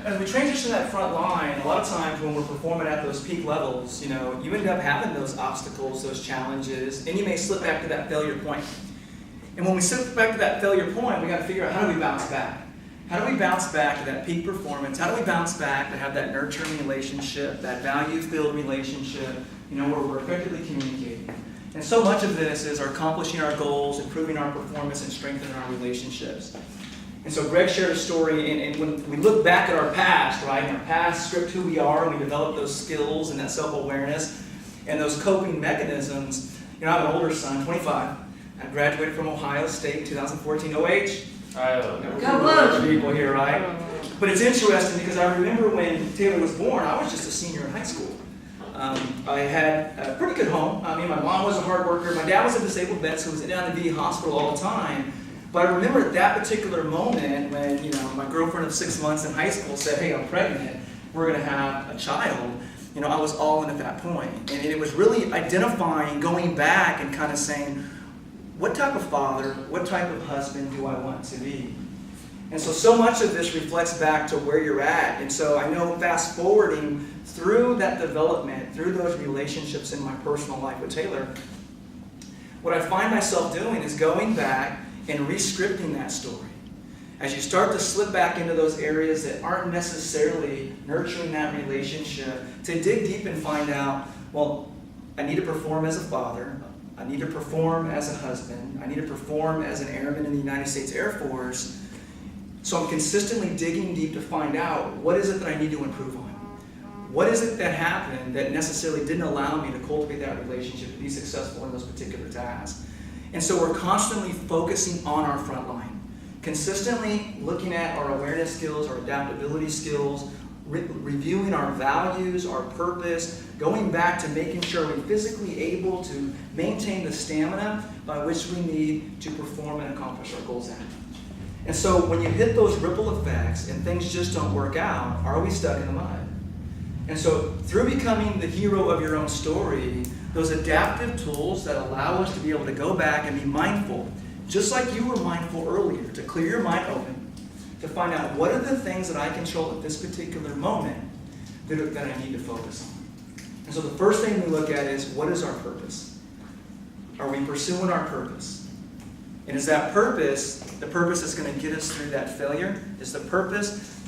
As we transition to that front line, a lot of times when we're performing at those peak levels, you end up having those obstacles, those challenges, and you may slip back to that failure point. And when we slip back to that failure point, we got to figure out, how do we bounce back? How do we bounce back to that peak performance? How do we bounce back to have that nurturing relationship, that value-filled relationship, where we're effectively communicating? And so much of this is accomplishing our goals, improving our performance, and strengthening our relationships. And so Greg shared a story, and when we look back at our past, right, in our past, script who we are, and we develop those skills and that self-awareness and those coping mechanisms. I have an older son, 25. I graduated from Ohio State 2014 OH. Go Blue! People here, right? But it's interesting because I remember when Taylor was born, I was just a senior in high school. I had a pretty good home. I mean, my mom was a hard worker. My dad was a disabled vet, so he was down the VA hospital all the time. But I remember at that particular moment when, my girlfriend of 6 months in high school said, hey, I'm pregnant, we're going to have a child. I was all in at that point. And it was really identifying, going back and kind of saying, what type of father, what type of husband do I want to be? And so much of this reflects back to where you're at. And so I know fast forwarding through that development, through those relationships in my personal life with Taylor, what I find myself doing is going back and re-scripting that story. As you start to slip back into those areas that aren't necessarily nurturing that relationship, to dig deep and find out, well, I need to perform as a father, I need to perform as a husband, I need to perform as an airman in the United States Air Force. So I'm consistently digging deep to find out, what is it that I need to improve on? What is it that happened that necessarily didn't allow me to cultivate that relationship, to be successful in those particular tasks? And so we're constantly focusing on our front line, consistently looking at our awareness skills, our adaptability skills, reviewing our values, our purpose, going back to making sure we're physically able to maintain the stamina by which we need to perform and accomplish our goals at. And so when you hit those ripple effects and things just don't work out, are we stuck in the mud? And so through becoming the hero of your own story, those adaptive tools that allow us to be able to go back and be mindful, just like you were mindful earlier, to clear your mind open, to find out what are the things that I control at this particular moment that I need to focus on. And so the first thing we look at is, what is our purpose? Are we pursuing our purpose? And is that purpose the purpose that's going to get us through that failure? Is the purpose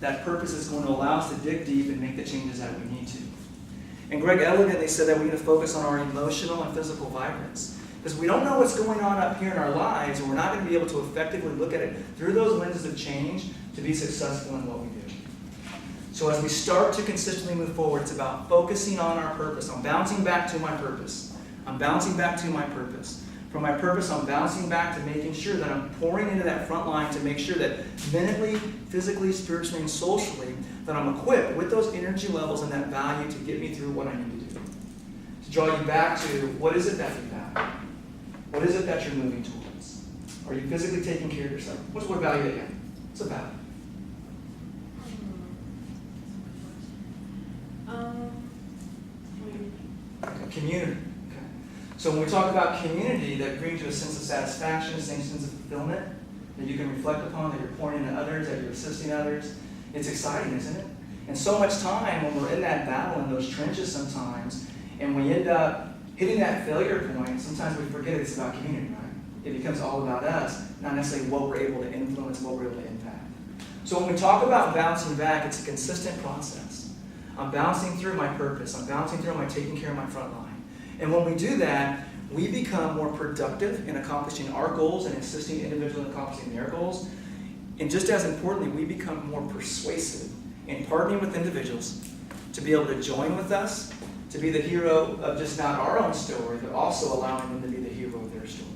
that purpose is going to allow us to dig deep and make the changes that we need to? And Greg elegantly said that we need to focus on our emotional and physical vibrance. Because we don't know what's going on up here in our lives, and we're not going to be able to effectively look at it through those lenses of change to be successful in what we do. So as we start to consistently move forward, it's about focusing on our purpose. I'm bouncing back to my purpose. I'm bouncing back to my purpose. From my purpose, I'm bouncing back to making sure that I'm pouring into that front line to make sure that mentally, physically, spiritually, and socially, that I'm equipped with those energy levels and that value to get me through what I need to do. To draw you back to, what is it that you have? What is it that you're moving towards? Are you physically taking care of yourself? What value do you have? What's a value? Community. Okay. So when we talk about community, that brings you a sense of satisfaction, a sense of fulfillment that you can reflect upon, that you're pouring into others, that you're assisting others. It's exciting, isn't it? And so much time when we're in that battle, in those trenches sometimes, and we end up hitting that failure point, sometimes we forget it's about community, right? It becomes all about us, not necessarily what we're able to influence, what we're able to impact. So when we talk about bouncing back, it's a consistent process. I'm bouncing through my purpose. I'm bouncing through my taking care of my front line. And when we do that, we become more productive in accomplishing our goals and assisting individuals in accomplishing their goals. And just as importantly, we become more persuasive in partnering with individuals to be able to join with us, to be the hero of just not our own story, but also allowing them to be the hero of their story.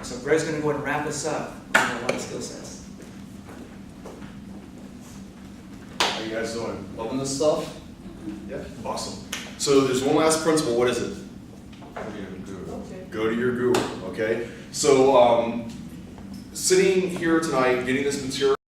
So Greg's going to go ahead and wrap us up on a lot of skill sets. How you guys doing? Loving this stuff? Yeah, awesome. So there's one last principle. What is it? Go to your guru. Okay. So sitting here tonight, getting this material.